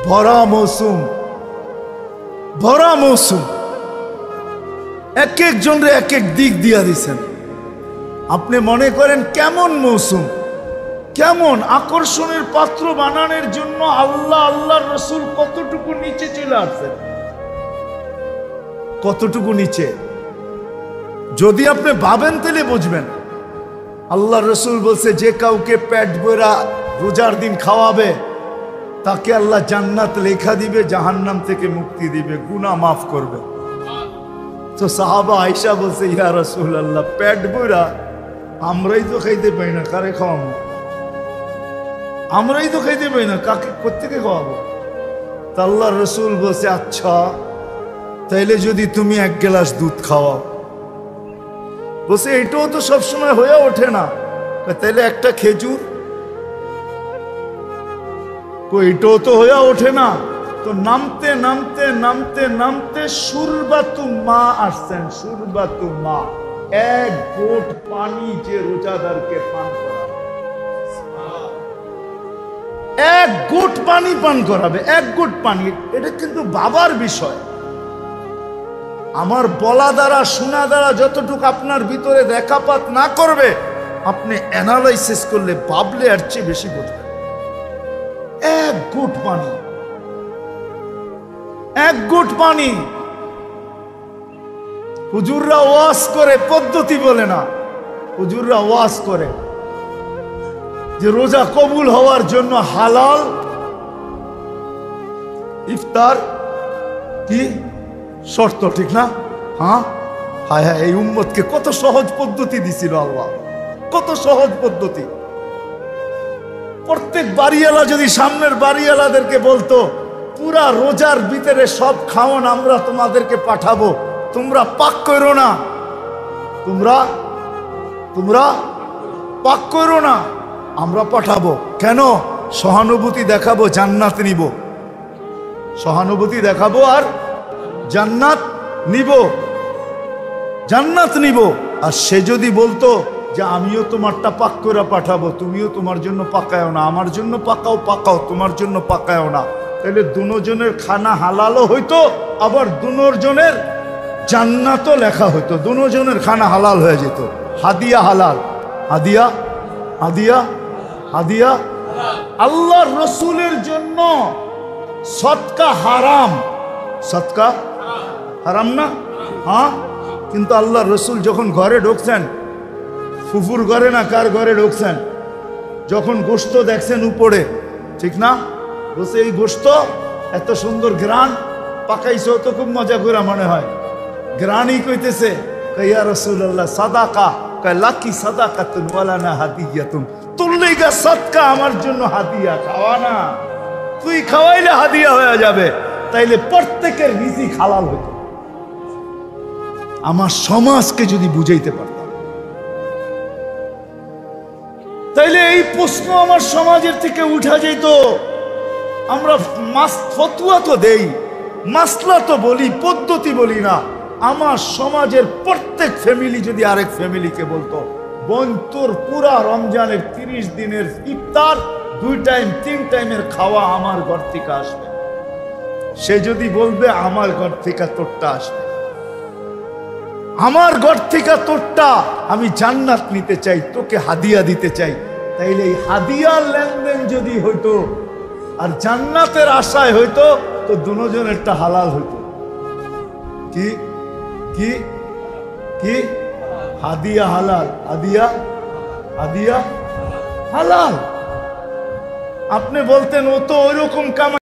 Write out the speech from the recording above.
ভরা মৌসুম, ভরা মৌসুম, এক একজনরে এক এক দিক দিয়া দিছেন। আপনি মনে করেন কেমন মৌসুম, কেমন আকর্ষণের পাত্র বানানোর জন্য আল্লাহ আল্লাহর রসুল কতটুকু নিচে চলে আসছেন, কতটুকু নিচে। যদি আপনি ভাবেন তাহলে বুঝবেন। আল্লাহ রসুল বলছে যে কাউকে পেট ভরা রোজার দিন খাওয়াবে তাকে আল্লাহ জান্নাত লেখা দিবে, জাহান্নাম থেকে মুক্তি দিবে, গুনাহ মাফ করবে। তো সাহাবা আয়েশা বলছে ইয়া রাসূলুল্লাহ, পেট ভরা আমরাই তো খাইতে পাই না, কারে খাওয়াবো? আমরাই তো খাইতে পাই না, কাকে কোত্থেকে খাওয়াবো? তা আল্লাহ রসুল বলছে আচ্ছা তাইলে যদি তুমি এক গ্লাস দুধ খাওয়াও। বলছে এটাও তো সবসময় হয়ে ওঠে না, তাইলে একটা খেজুর, এটাও তো হয়ে ওঠে না। তো নামতে নামতে নামতে নামতে সুরবাতু মা আসছেন, সুরবাতু মা, এক গোট পানি যে রোজাদারকে পান করাবে, এক গোট পানি পান করাবে, এক গোট পানি। এটা কিন্তু বাবার বিষয়। আমার বলা দ্বারা শোনা দ্বারা যতটুকু আপনার ভিতরে দেখাপাত না করবে, আপনি অ্যানালাইসিস করলে ভাবলে আর চেয়ে বেশি বুঝবেন। এক গুট পানি, এক গুট পানি। হুজুররা ওয়াজ করে, পদ্ধতি বলে না, হুজুররা ওয়াজ করে যে রোজা কবুল হওয়ার জন্য হালাল ইফতার কি শর্ত, ঠিক না? হ্যাঁ, হায় হায়, এই উম্মতকে কত সহজ পদ্ধতি দিছিল আল্লাহ, কত সহজ পদ্ধতি। প্রত্যেক বাড়িওয়ালা যদি সামনের বাড়িওয়ালাদেরকে বলতো পুরা রোজার ভিতরে সব খাওয়ান আমরা তোমাদেরকে পাঠাবো, তোমরা পাক করো না, তোমরা পাক করো না, আমরা পাঠাবো। কেন? সহানুভূতি দেখাবো, জান্নাত নিব, সহানুভূতি দেখাবো আর জান্নাত নিব, জান্নাত নিব। আর সে যদি বলতো যে আমিও তোমারটা পাক করে পাঠাবো, তুমিও তোমার জন্য পাকায়ও না, আমার জন্য পাকাও, পাকাও তোমার জন্য পাকায়ও না, তাহলে দুজনের খানা হালালও হইতো, আবার দুজনের জান্নাতও লেখা হইতো, দুজনের খানা হালাল হয়ে যেত। হাদিয়া হালাল, হাদিয়া, হাদিয়া, হাদিয়া। আল্লাহর রসুলের জন্য সদকা হারাম, সদকা হারাম না? হ্যাঁ, কিন্তু আল্লাহর রসুল যখন ঘরে ঢুকছেন, ফুফুর ঘরে না কার ঘরে ঢুকছেন, যখন গোশত দেখছেন উপরে, ঠিক না? বলছে এই গোশত এত সুন্দর গ্রান পাকাইছো তো খুব মজা করে মনে হয়, গ্রানই কইতেছে ইয়া রাসূলুল্লাহ সাদাকা, কয় লাকি সাদাকাতুন ওয়ালা না হাদিয়াতুন, তোর লাগা সদকা, আমার জন্য হাদিয়া, খাওয়া না, তুই খাওয়াইলে হাদিয়া হয়ে যাবে, তাইলে প্রত্যেকের রিজিক হালাল হতো। আমার সমাজকে যদি বুঝাইতে পারতাম, তাইলে এই প্রশ্ন আমার সমাজের থেকে উঠা যেত। আমরা ফতুয়া তো দেই, মাসলা তো বলি, পদ্ধতি বলি না। আমার সমাজের প্রত্যেক ফ্যামিলি যদি আরেক ফ্যামিলিকে বলতো বোন তোর পুরা রমজানের 30 দিনের ইফতার 2 টাইম 3 টাইমের খাওয়া আমার ঘর থেকে আসবে, সে যদি বলবে আমার ঘর থেকে তোরটা আসবে, আমার ঘর থেকে তোরটা, আমি জান্নাত নিতে চাই, তোকে হাদিয়া দিতে চাই, তাইলে এই হাদিয়ার লেনদেন যদি হইতো আর জান্নাতের আশায় হইতো, তো দুজনেরটা হালাল হইতো। কি কি কি? হাদিয়া হালাল, হাদিয়া, হাদিয়া হালাল। আপনি বলতেন ও তো ওইরকম কামাই